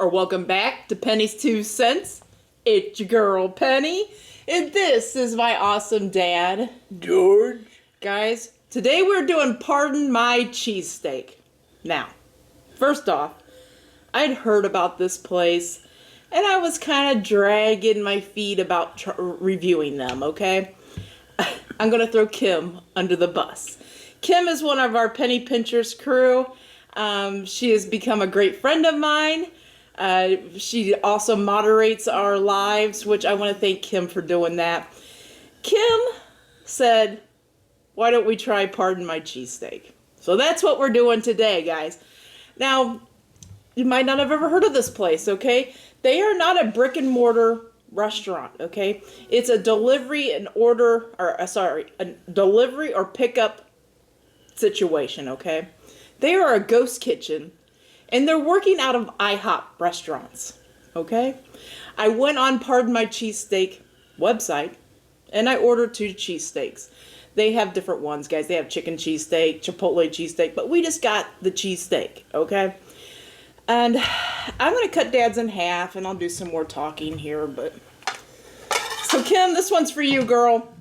or welcome back to Penny's 2 Cents. It's your girl Penny, and this is my awesome dad, George. Guys, today we're doing Pardon My Cheesesteak. Now, first off, I'd heard about this place, and I was kind of dragging my feet about reviewing them, okay? I'm going to throw Kim under the bus. Kim is one of our Penny Pinchers crew. She has become a great friend of mine. She also moderates our lives, which I want to thank Kim for doing that. Kim said, why don't we try Pardon My Cheesesteak? So that's what we're doing today, guys. Now, you might not have ever heard of this place, okay? They are not a brick and mortar restaurant, okay? It's a delivery and order, or a delivery or pickup situation, okay? They are a ghost kitchen, and they're working out of IHOP restaurants, okay? I went on Pardon My Cheesesteak website, and I ordered 2 cheesesteaks. They have different ones, guys. They have chicken cheesesteak, chipotle cheesesteak, but we just got the cheesesteak, okay? And I'm going to cut Dad's in half, and I'll do some more talking here, but... So, Kim, this one's for you, girl.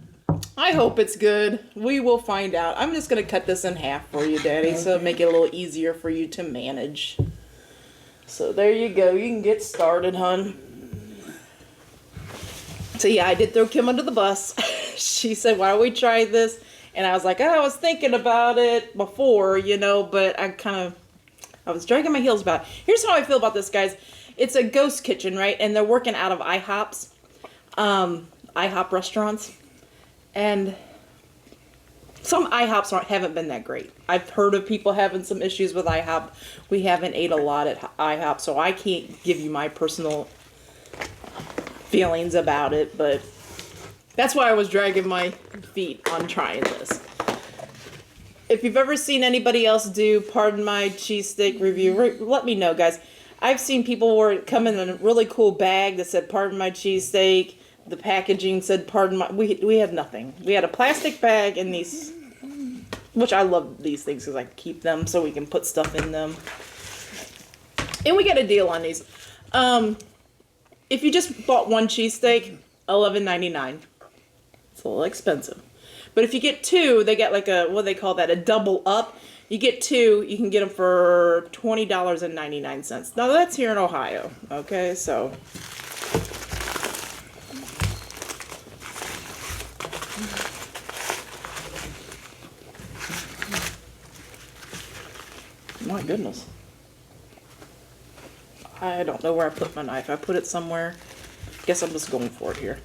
I hope it's good. We will find out. I'm just going to cut this in half for you, Daddy, so make it a little easier for you to manage. So there you go. You can get started, hon. So yeah, I did throw Kim under the bus. She said, why don't we try this? And I was like, oh, I was thinking about it before, you know, but I was dragging my heels about it. Here's how I feel about this, guys. It's a ghost kitchen, right? And they're working out of IHOPs, IHOP restaurants. And some IHOPs haven't been that great. I've heard of people having some issues with IHOP. We haven't ate a lot at IHOP, so I can't give you my personal feelings about it, but that's why I was dragging my feet on trying this. If you've ever seen anybody else do Pardon My Cheesesteak review, let me know, guys. I've seen people come in a really cool bag that said Pardon My Cheesesteak. The packaging said Pardon My... We had nothing. We had a plastic bag and these... Which I love these things because I keep them so we can put stuff in them. And we got a deal on these. If you just bought 1 cheesesteak, $11.99. It's a little expensive. But if you get 2, they get like a... What do they call that? A double up. You get 2, you can get them for $20.99. Now that's here in Ohio. Okay, so... My goodness. I don't know where I put my knife. I put it somewhere. Guess I'm just going for it here.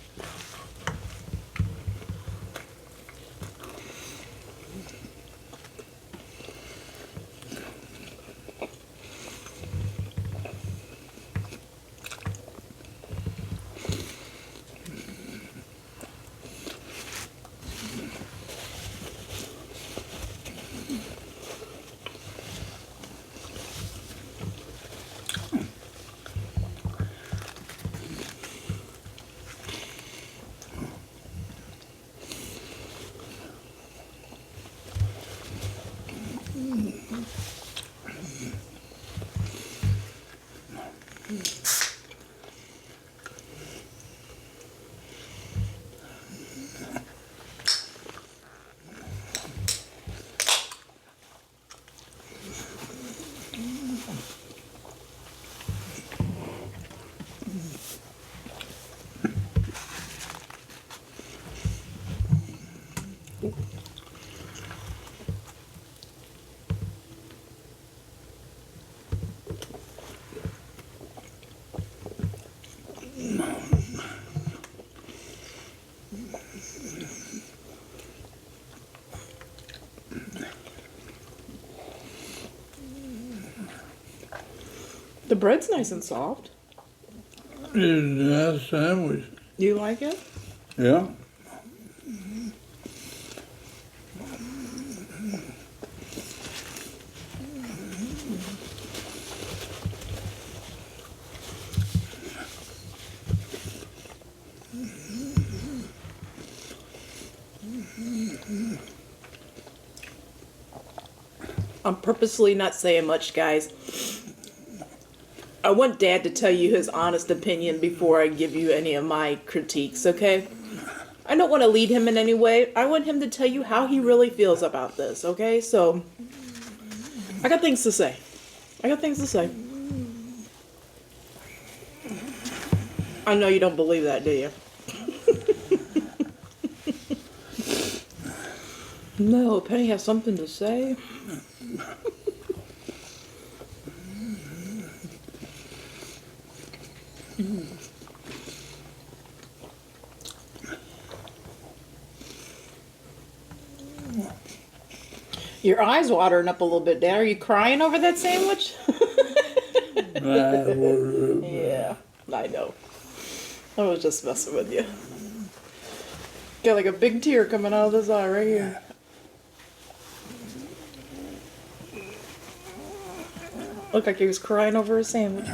The bread's nice and soft. It's a nice sandwich. You like it? Yeah. I'm purposely not saying much, guys. I want Dad to tell you his honest opinion before I give you any of my critiques, okay? I don't want to lead him in any way. I want him to tell you how he really feels about this, okay? So, I got things to say. I know you don't believe that, do you? No, Penny has something to say. Your eyes watering up a little bit, Dad. Are you crying over that sandwich? Yeah, I know. I was just messing with you. Got like a big tear coming out of this eye right here. Looked like he was crying over a sandwich.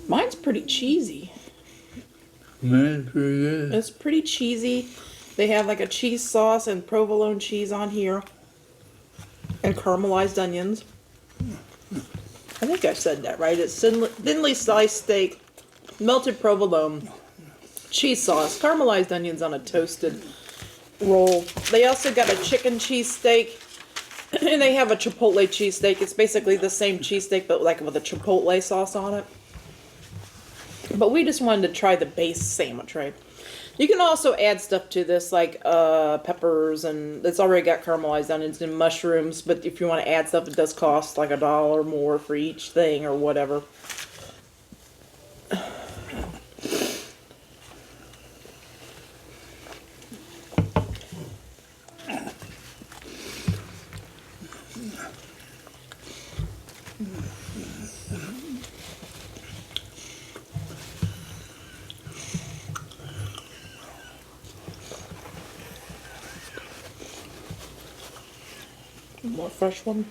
Mine's pretty cheesy. Mine's pretty good. It's pretty cheesy. They have like a cheese sauce and provolone cheese on here. And caramelized onions. I think I said that right. It's thinly sliced steak, melted provolone, cheese sauce, caramelized onions on a toasted roll. They also got a chicken cheesesteak. And they have a chipotle cheesesteak. It's basically the same cheesesteak, but like with a chipotle sauce on it. But we just wanted to try the base sandwich, right? You can also add stuff to this, like peppers, and it's already got caramelized onions and mushrooms. But if you want to add stuff, it does cost like $1 more for each thing or whatever. More fresh one.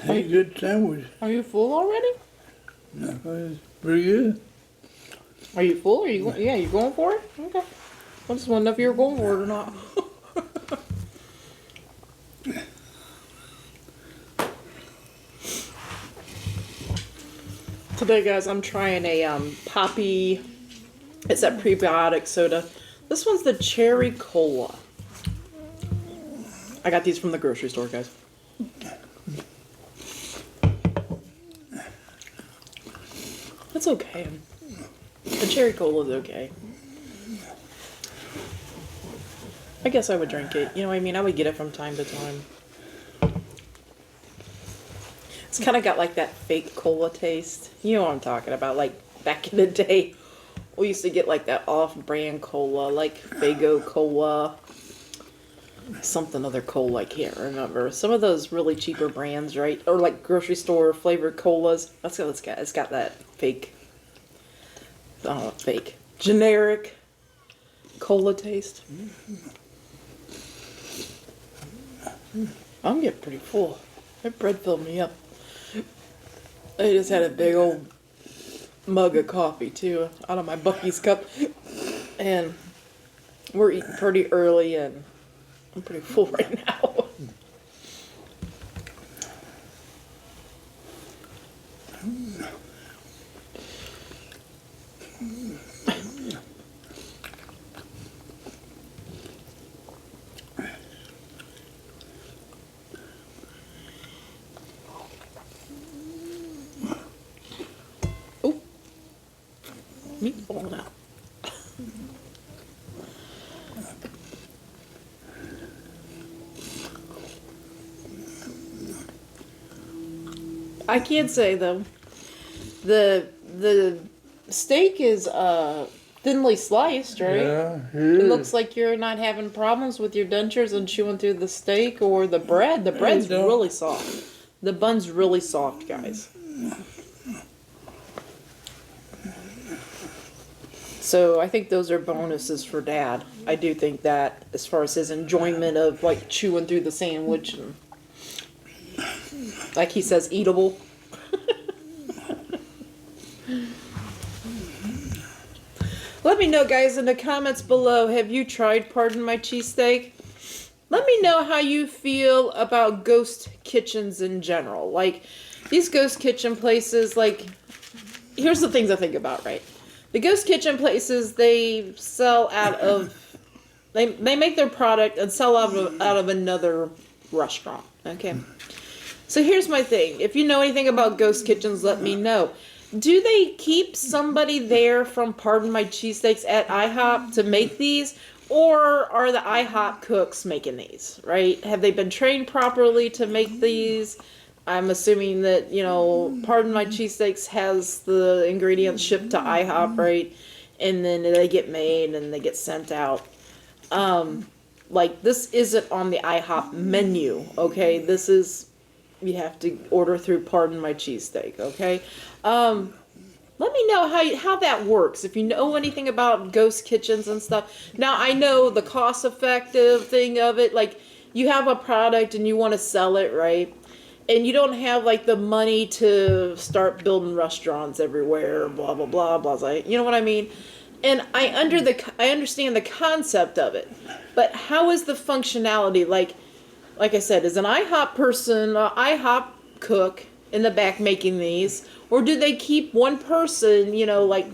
Hey, good sandwich. Are you full already? No, it's pretty good. Are you full? Are you? Yeah, you going for it? Okay. I just want to know if you were going for it or not. Today, guys, I'm trying a Poppy. It's that prebiotic soda. This one's the cherry cola. I got these from the grocery store, guys. It's okay. The cherry cola is okay. I guess I would drink it. You know what I mean? I would get it from time to time. It's kind of got like that fake cola taste. You know what I'm talking about. Like back in the day, we used to get like that off-brand cola, like Fago Cola. Something other cola, I can't remember. Some of those really cheaper brands, right? Or like grocery store flavored colas. That's what it's got. It's got that fake, generic cola taste. I'm getting pretty full. That bread filled me up. I just had a big old mug of coffee too, out of my Bucky's cup. And we're eating pretty early and I'm pretty full right now. Oh, meat falling out. I can't say though. The steak is thinly sliced, right? Yeah, It looks like you're not having problems with your dentures and chewing through the steak or the bread. The bread's don't. really soft. The bun's really soft, guys. So I think those are bonuses for Dad. I do think that as far as his enjoyment of like chewing through the sandwich and like he says, eatable. Let me know, guys, in the comments below, have you tried Pardon My Cheesesteak? Let me know how you feel about ghost kitchens in general. Like, these ghost kitchen places, like, here's the things I think about, right? The ghost kitchen places, they sell out of, they make their product and sell out of another restaurant, okay? So here's my thing. If you know anything about ghost kitchens, let me know. Do they keep somebody there from Pardon My Cheesesteaks at IHOP to make these? Or are the IHOP cooks making these, right? Have they been trained properly to make these? I'm assuming that, you know, Pardon My Cheesesteaks has the ingredients shipped to IHOP, right? And then they get made and they get sent out. Like, this isn't on the IHOP menu, okay? This is, you have to order through Pardon My Cheesesteak, okay? Let me know how that works. If you know anything about ghost kitchens and stuff. Now, I know the cost-effective thing of it. Like, you have a product and you want to sell it, right? And you don't have, like, the money to start building restaurants everywhere, blah, blah, blah, blah, blah. You know what I mean? And I understand the concept of it. But how is the functionality? Like I said, is an IHOP person, IHOP cook in the back making these? Or do they keep one person, you know, like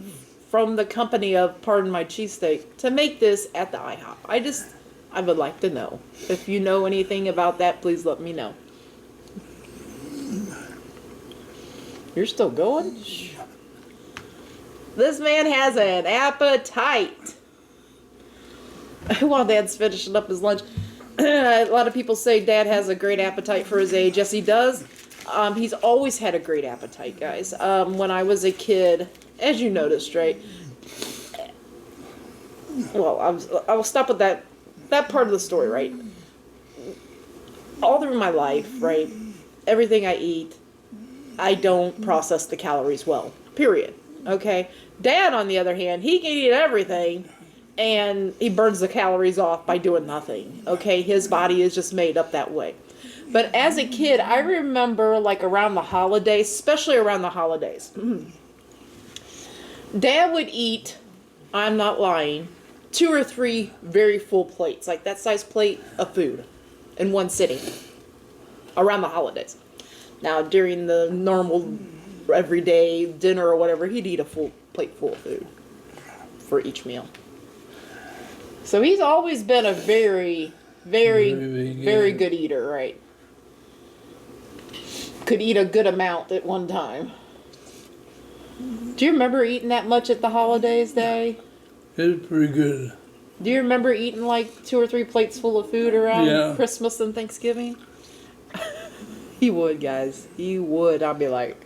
from the company of Pardon My Cheesesteak to make this at the IHOP? I would like to know. If you know anything about that, please let me know. You're still going? This man has an appetite. While Dad's finishing up his lunch, a lot of people say Dad has a great appetite for his age. Yes, he does. He's always had a great appetite, guys. When I was a kid, as you noticed, right? Well, I will stop with that part of the story, right? All through my life, right? Everything I eat, I don't process the calories well. Period. Okay? Dad, on the other hand, he can eat everything, and he burns the calories off by doing nothing. Okay? His body is just made up that way. But as a kid, I remember, like, around the holidays, especially around the holidays, Dad would eat, I'm not lying, 2 or 3 very full plates, like that size plate of food in one sitting around the holidays. Now, during the normal everyday dinner or whatever, he'd eat a full plate full of food for each meal. So he's always been a very, very good eater, right? Could eat a good amount at one time. Do you remember eating that much at the holidays, Day? It's pretty good. Do you remember eating like 2 or 3 plates full of food around Christmas and Thanksgiving? He would, guys. He would. I'd be like,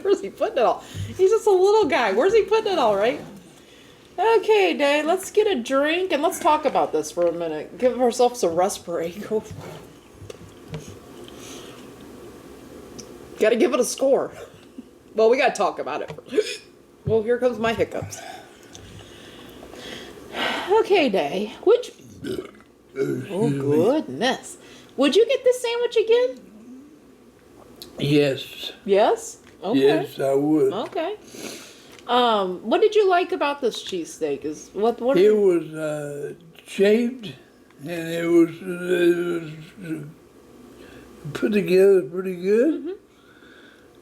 where's he putting it all? He's just a little guy. Where's he putting it all, right? Okay, Day, let's get a drink and let's talk about this for a minute. Give ourselves a rest break. Gotta give it a score. Well, we gotta talk about it. Well, here comes my hiccups. Okay, Day. Oh, goodness. Would you get this sandwich again? Yes. Yes? Okay. Yes, I would. Okay. What did you like about this cheesesteak? It was shaped, and it was put together pretty good. Mm-hmm.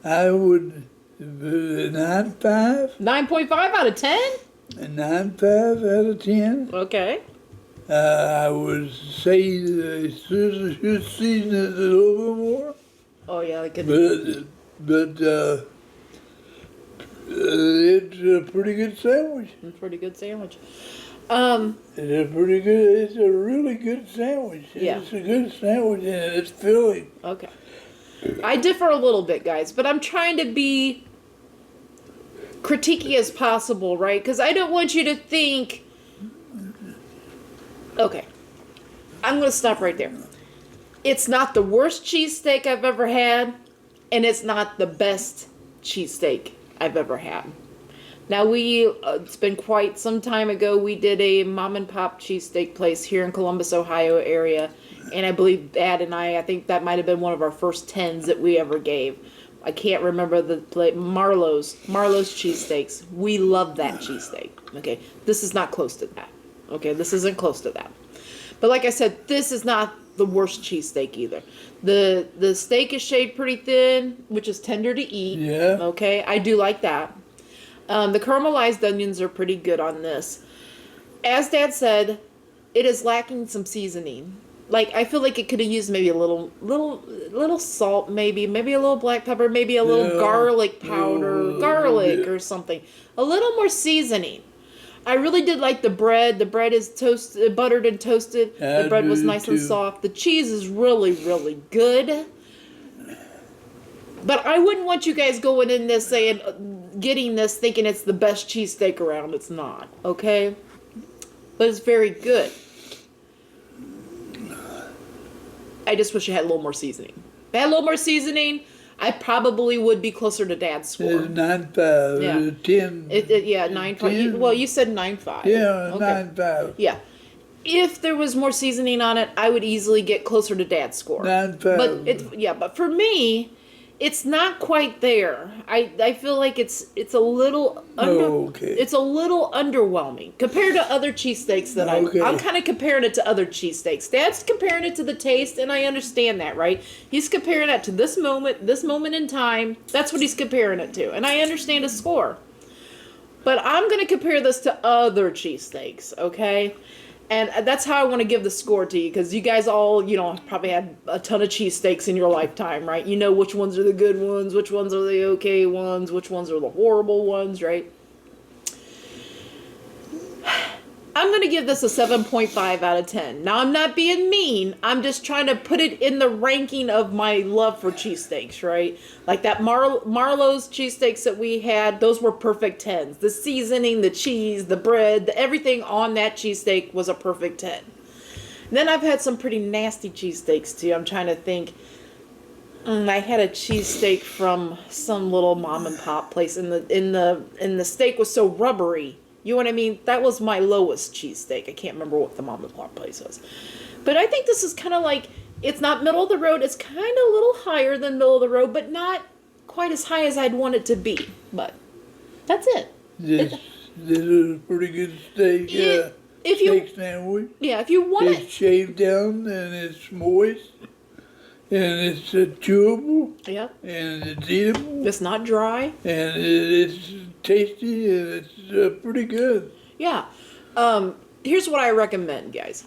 I would 9.5. 9.5 out of 10? A 9.5 out of 10. Okay. I would say should season it a little bit more. Oh yeah, like a... But it's a pretty good sandwich. Pretty good sandwich. It's a really good sandwich. Yeah. It's a good sandwich and it's filling. Okay. I differ a little bit, guys, but I'm trying to be critiquey as possible, right? Because I don't want you to think... Okay. I'm going to stop right there. It's not the worst cheesesteak I've ever had, and it's not the best cheesesteak I've ever had. Now, it's been quite some time ago, we did a mom and pop cheesesteak place here in Columbus, Ohio area, and I believe Dad and I think that might have been one of our first 10s that we ever gave. I can't remember the place. Marlowe's cheesesteaks. We love that cheesesteak. Okay, this is not close to that. Okay, this isn't close to that. But like I said, this is not the worst cheesesteak either. The steak is shaved pretty thin, which is tender to eat. Yeah. Okay, I do like that. The caramelized onions are pretty good on this. As Dad said, it is lacking some seasoning. Like, I feel like it could have used maybe a little salt, maybe a little black pepper, maybe a little garlic powder, garlic or something. A little more seasoning. I really did like the bread. The bread is toasted, buttered and toasted. The bread was nice and soft. The cheese is really, really good. But I wouldn't want you guys going in this getting this thinking it's the best cheesesteak around. It's not, okay? But it's very good. I just wish it had a little more seasoning. If it had a little more seasoning, I probably would be closer to Dad's score. It's 9.5. Yeah. 10. Yeah, 9.5. Well, you said 9.5. Yeah, okay. 9.5. Yeah. If there was more seasoning on it, I would easily get closer to Dad's score. 9.5. But for me, it's not quite there. I feel like it's a little it's a little underwhelming compared to other cheesesteaks that I'm kind of comparing it to other cheesesteaks. Dad's comparing it to the taste, and I understand that, right? He's comparing it to this moment in time. That's what he's comparing it to, and I understand his score. But I'm going to compare this to other cheesesteaks, okay? And that's how I want to give the score to you, because you guys all, probably had a ton of cheesesteaks in your lifetime, right? You know which ones are the good ones, which ones are the okay ones, which ones are the horrible ones, right? I'm going to give this a 7.5 out of 10. Now, I'm not being mean. I'm just trying to put it in the ranking of my love for cheesesteaks, right? Like that Marlowe's cheesesteaks that we had, those were perfect 10s. The seasoning, the cheese, the bread, everything on that cheesesteak was a perfect 10. And then I've had some pretty nasty cheesesteaks too. I'm trying to think. I had a cheesesteak from some little mom and pop place, and the steak was so rubbery. You know what I mean? That was my lowest cheesesteak. I can't remember what the mom and pop place was. But I think this is kind of like, it's not middle of the road. It's kind of a little higher than middle of the road, but not quite as high as I'd want it to be. But that's it. This is a pretty good steak. Steak sandwich. Yeah, if you want it's shaved down and it's moist. And it's chewable. Yeah. And it's eatable. It's not dry. And it's tasty, and it's pretty good. Yeah. Here's what I recommend, guys.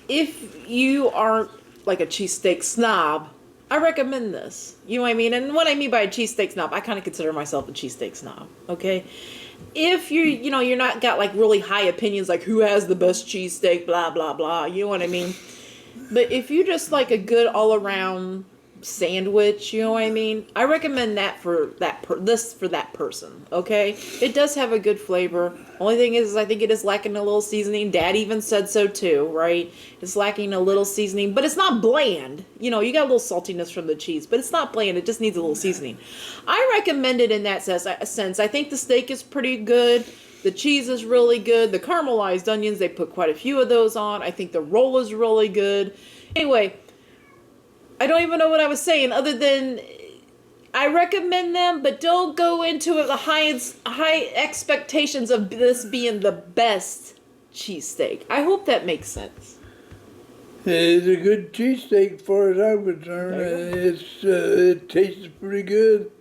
If you aren't like a cheesesteak snob, I recommend this. You know what I mean? And what I mean by a cheesesteak snob, I kind of consider myself a cheesesteak snob. Okay? If you're not got like really high opinions like who has the best cheesesteak, blah, blah, blah. You know what I mean? But if you just like a good all-around sandwich, you know what I mean? I recommend that for that person, okay? It does have a good flavor. Only thing is I think it is lacking a little seasoning. Dad even said so too, right? It's lacking a little seasoning, but it's not bland. You got a little saltiness from the cheese, but it's not bland. It just needs a little seasoning. I recommend it in that sense. I think the steak is pretty good. The cheese is really good. The caramelized onions, they put quite a few of those on. I think the roll is really good. Anyway, I don't even know what I was saying other than I recommend them, but don't go into it with high expectations of this being the best cheesesteak. I hope that makes sense. It's a good cheesesteak as far as I'm concerned. It tastes pretty good,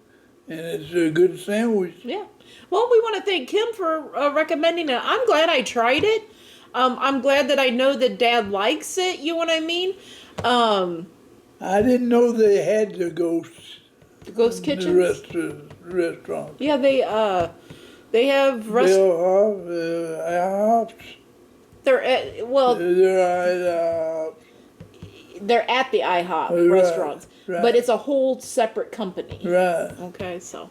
and it's a good sandwich. Yeah. Well, we want to thank Kim for recommending it. I'm glad I tried it. I'm glad that I know that Dad likes it. You know what I mean? I didn't know they had the ghosts. The ghost kitchens? The restaurant. Yeah, they have IHOPs. They're they're at the IHOP Right, restaurants, right. but it's a whole separate company. Right. Okay, so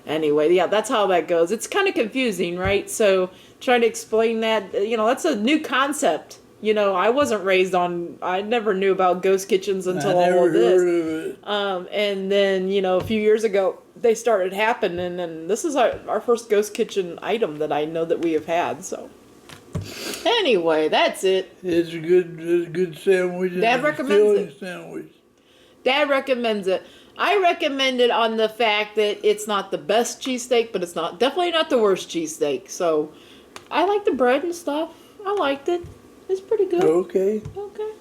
anyway, yeah, that's how that goes. It's kind of confusing, right? So trying to explain that, that's a new concept. I wasn't raised I never knew about ghost kitchens until I all never of this. heard of it. And then, a few years ago, they started happening, and this is our first ghost kitchen item that I know that we have had, so. Anyway, that's it. It's a good sandwich. Dad and recommends filling it. Sandwich. Dad recommends it. I recommend it on the fact that it's not the best cheesesteak, but it's definitely not the worst cheesesteak. So, I like the bread and stuff. I liked it. It's pretty good. Okay. Okay.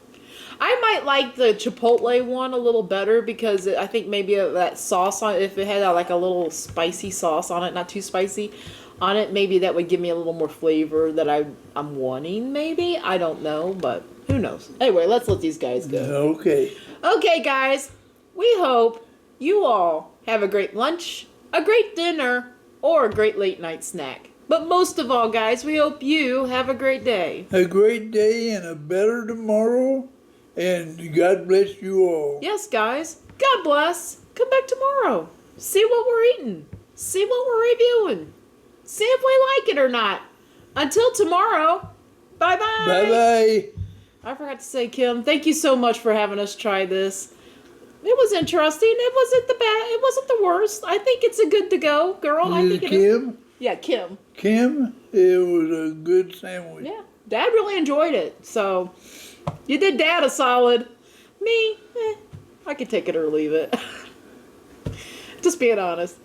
I might like the Chipotle one a little better because I think maybe that sauce on it, if it had like a little spicy sauce on it, not too spicy on it, maybe that would give me a little more flavor that I'm wanting, maybe. I don't know, but who knows. Anyway, let's let these guys go. Okay. Okay, guys. We hope you all have a great lunch, a great dinner, or a great late night snack. But most of all, guys, we hope you have a great day. A great day and a better tomorrow. And God bless you all. Yes, guys. God bless. Come back tomorrow. See what we're eating. See what we're reviewing. See if we like it or not. Until tomorrow, bye-bye. Bye-bye. I forgot to say, Kim, thank you so much for having us try this. It was interesting. It wasn't it wasn't the worst. I think it's a good to go, girl. I think it is. Kim? Yeah, Kim. Kim, it was a good sandwich. Yeah, Dad really enjoyed it. So, you did Dad a solid. Me, I could take it or leave it. Just being honest.